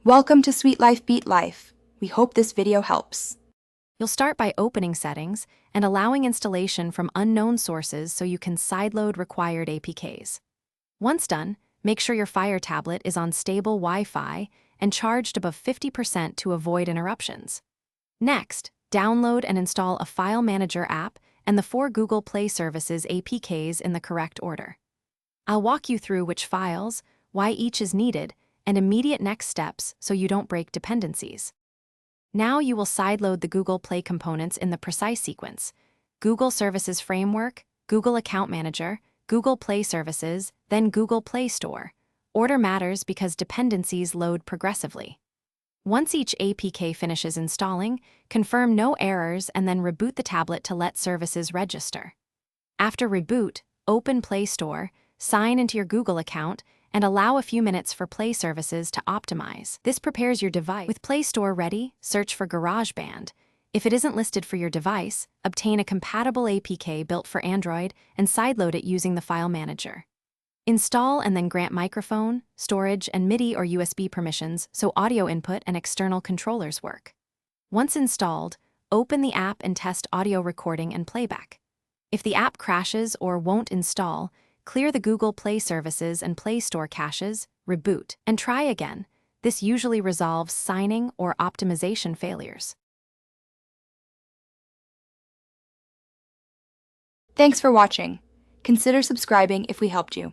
Welcome to Sweet Life Beat Life. We hope this video helps. You'll start by opening Settings and allowing installation from unknown sources so you can sideload required APKs. Once done, make sure your Fire tablet is on stable Wi-Fi and charged above 50% to avoid interruptions. Next, download and install a File Manager app and the 4 Google Play Services APKs in the correct order. I'll walk you through which files, why each is needed, and immediate next steps so you don't break dependencies. Now you will sideload the Google Play components in the precise sequence: Google Services Framework, Google Account Manager, Google Play Services, then Google Play Store. Order matters because dependencies load progressively. Once each APK finishes installing, confirm no errors and then reboot the tablet to let services register. After reboot, open Play Store, sign into your Google account, and allow a few minutes for Play services to optimize. This prepares your device. With Play Store ready, search for GarageBand. If it isn't listed for your device, obtain a compatible APK built for Android and sideload it using the File Manager. Install and then grant microphone, storage, and MIDI or USB permissions so audio input and external controllers work. Once installed, open the app and test audio recording and playback. If the app crashes or won't install, clear the Google Play Services and Play Store caches, reboot, and try again. This usually resolves signing or optimization failures. Thanks for watching. Consider subscribing if we helped you.